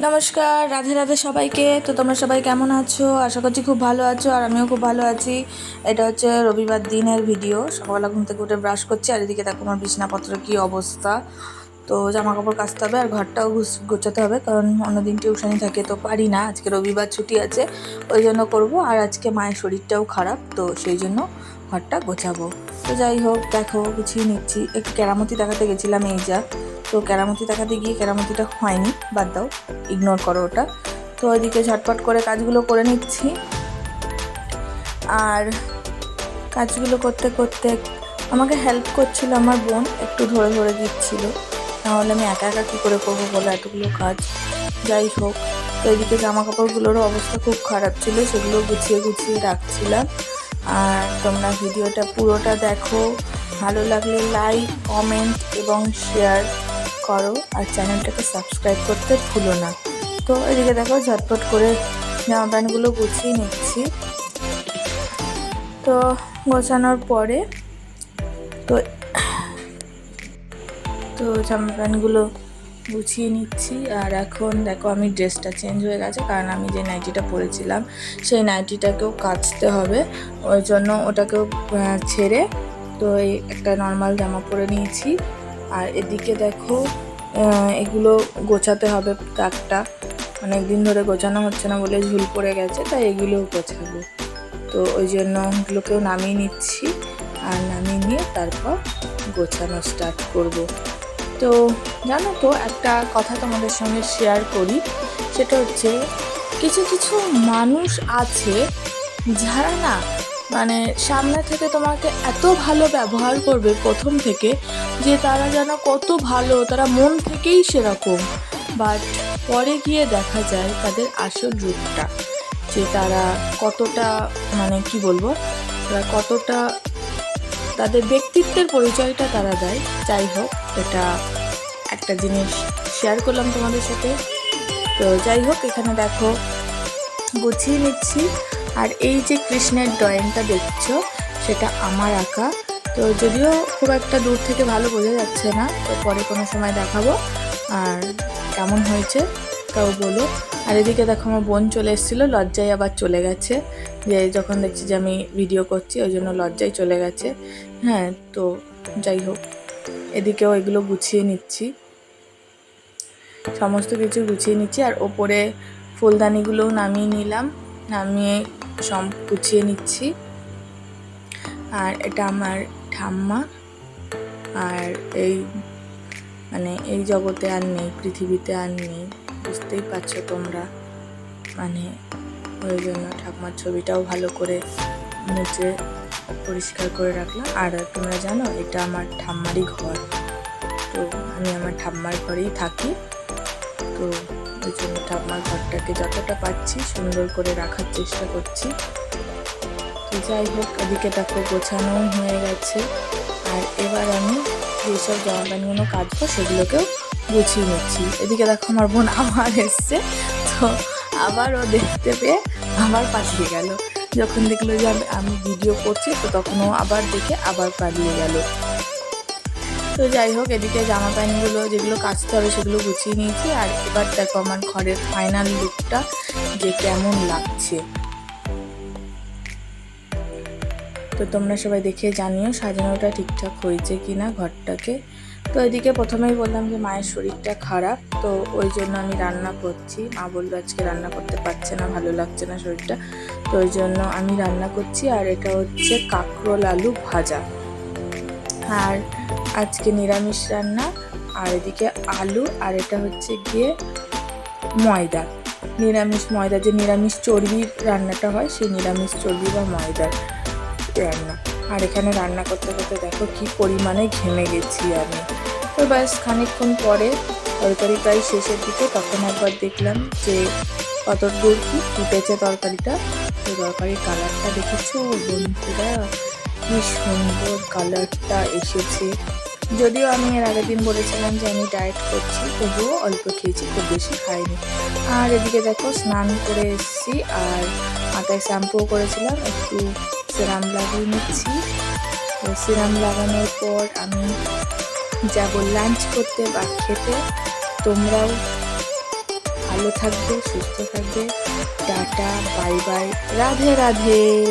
নমস্কার, রাধে রাধে সবাইকে। তো তোমরা সবাই কেমন আছো? আশা করছি খুব ভালো আছো, আর আমিও খুব ভালো আছি। এটা হচ্ছে রবিবার দিনের ভিডিও। সকালবেলা ঘুম থেকে উঠে ব্রাশ করছি, আর এদিকে দেখো আমার বিছনাপত্রের কী অবস্থা। তো জামা কাপড় কাচতে হবে, আর ঘরটাও গোছাতে হবে, কারণ অন্যদিন টিউশনি থাকে তো পারি না। আজকে রবিবার ছুটি আছে, ওই জন্য করবো। আর আজকে মায়ের শরীরটাও খারাপ, তো সেই জন্য ঘরটা গোছাবো। তো যাই হোক, দেখো গুছিয়ে নিচ্ছি। একটু কেরামতি দেখাতে গেছিলাম, এই যা। তো কেরামতি দেখাতে গিয়ে কেরামতিটা হয়নি, বাদ দাও, ইগনোর করো ওটা। তো ওইদিকে ঝটপট করে কাজগুলো করে নিচ্ছি। আর কাজগুলো করতে করতে আমাকে হেল্প করছিল আমার বোন, একটু ধরে ধরে দিচ্ছিল, নাহলে আমি একা একা কী করে করবো বলো এতগুলো কাজ। যাই হোক, তো এদিকে জামা কাপড়গুলোরও অবস্থা খুব খারাপ ছিল, সেগুলো গুছিয়ে গুছিয়ে রাখছিলাম। আর তোমরা ভিডিওটা পুরোটা দেখো, ভালো লাগলে লাইক, কমেন্ট এবং শেয়ার করো, আর চ্যানেলটাকে সাবস্ক্রাইব করতে ভুলো না। তো এদিকে দেখো ঝটপট করে জামা প্যান্টগুলো গুছিয়ে নিচ্ছি। তো গোছানোর পরে তো তো জামা প্যান্টগুলো গুছিয়ে নিচ্ছি। আর এখন দেখো আমি ড্রেসটা চেঞ্জ হয়ে গেছে, কারণ আমি যে নাইটিটা পরেছিলাম সেই নাইটিটাকেও কাচতে হবে, ওই জন্য ওটাকেও ছেড়ে তো এই একটা নর্মাল জামা পরে নিয়েছি। আর এদিকে দেখো এগুলো গোছাতে হবে, তাকটা অনেক দিন ধরে গোছানো হচ্ছে না বলে ঝুল পড়ে গেছে, তাই এগুলোও গোছাবো। তো ওই জন্য ওগুলোকেও নামিয়ে নিচ্ছি, আর নামিয়ে নিয়ে তারপর গোছানো স্টার্ট করব। তো জানো তো, একটা কথা তোমাদের সঙ্গে শেয়ার করি, সেটা হচ্ছে কিছু কিছু মানুষ আছে যারা না, মানে সামনে থেকে তোমাকে এত ভালো ব্যবহার করবে প্রথম থেকে, যে তারা যেন কত ভালো, তারা মন থেকেই সেরকম। বাট পরে গিয়ে দেখা যায় তাদের আসল রূপটা, যে তারা কতটা, মানে কি বলবো, তারা কতটা তাদের ব্যক্তিত্বের পরিচয়টা তারা দেয়। যাই হোক, এটা একটা জিনিস শেয়ার করলাম তোমাদের সাথে। তো যাই হোক, এখানে দেখো গুছিয়ে নিচ্ছি। আর এই যে কৃষ্ণের ড্রয়িংটা দেখছো, সেটা আমার আঁকা। তো যদিও খুব একটা দূর থেকে ভালো বোঝা যাচ্ছে না, তো পরে কোনো সময় দেখাবো আর কেমন হয়েছে তাও বলো। আর এদিকে দেখো আমার বোন চলে এসেছিলো, লজ্জায় আবার চলে গেছে, যে যখন দেখছি যে আমি ভিডিও করছি ওই জন্য লজ্জায় চলে গেছে। হ্যাঁ, তো যাই হোক, এদিকেও এগুলো গুছিয়ে নিচ্ছি, সমস্ত কিছু গুছিয়ে নিচ্ছি। আর ওপরে ফুলদানিগুলোও নামিয়ে নিলাম, নামিয়ে সব গুছিয়ে নিচ্ছি। আর এটা আমার ঠাম্মা, আর এই মানে এই জগতে আর নেই, পৃথিবীতে আর নেই, বুঝতেই পারছো তোমরা। মানে ওই জন্য ঠাকুমার ছবিটাও ভালো করে মুছে পরিষ্কার করে রাখলাম। আর তোমরা জানো, এটা আমার ঠাম্মারই ঘর, তো আমি আমার ঠাম্মার ঘরেই থাকি। তো ওই জন্য ঠাম্মার ঘরটাকে যতটা পাচ্ছি সুন্দর করে রাখার চেষ্টা করছি। তো যাই হোক, এদিকে দেখো গোছানো হয়ে গেছে। আর এবার আমি যেসব জামা প্যান্টগুলো কাচবো সেগুলোকেও গুছিয়ে নিচ্ছি। এদিকে দেখো আমার বোন আবার এসছে, তো আবার ও দেখতে পেয়ে আবার পালিয়ে গেল। যখন দেখলো যে আমি ভিডিও করছি, তো তখন ও আবার দেখে আবার পালিয়ে গেল। তো যাই হোক, এদিকে জামা প্যান্টগুলো যেগুলো কাচতে হবে সেগুলো গুছিয়ে নিয়েছি। আর এবার দেখো আমার ঘরের ফাইনাল লুকটা যে কেমন লাগছে। তো তোমরা সবাই দেখে জানিও সাজানোটা ঠিকঠাক হয়েছে কি না ঘরটাকে। তো এদিকে প্রথমেই বললাম যে মায়ের শরীরটা খারাপ, তো ওই জন্য আমি রান্না করছি। মা বললো আজকে রান্না করতে পারছে না, ভালো লাগছে না শরীরটা, তো ওই জন্য আমি রান্না করছি। আর এটা হচ্ছে কাঁকরোল আলু ভাজা, আর আজকে নিরামিষ রান্না। আর এদিকে আলু, আর এটা হচ্ছে গিয়ে ময়দা, নিরামিষ ময়দা, যে নিরামিষ চর্বির রান্নাটা হয় সেই নিরামিষ চর্বি বা ময়দার রান্না। আর এখানে রান্না করতে করতে দেখো কি পরিমাণে ঘেমে গেছি আমি। তো ব্যাস খানিকক্ষণ পরে তরকারি প্রায় শেষের দিকে, তখন একবার দেখলাম যে কত দূর কি ফুটেছে তরকারিটা। তো তরকারির কালারটা দেখেছো বন্ধুরা, কি সুন্দর কালারটা এসেছে। যদিও আমি এর আগের দিন বলেছিলাম যে আমি ডায়েট করছি, তবুও অল্প খেয়েছি, খুব বেশি খাইনি। আর এদিকে দেখো স্নান করে এসেছি, আর মাথায় শ্যাম্পুও করেছিলাম, একটু সিরাম লাগিয়ে নিচ্ছি। তো সিরাম লাগানোর পর আমি যাব লাঞ্চ করতে বা খেতে। তোমরাও ভালো থাকবে, সুস্থ থাকবে। Tata, bye bye, Radhe Radhe.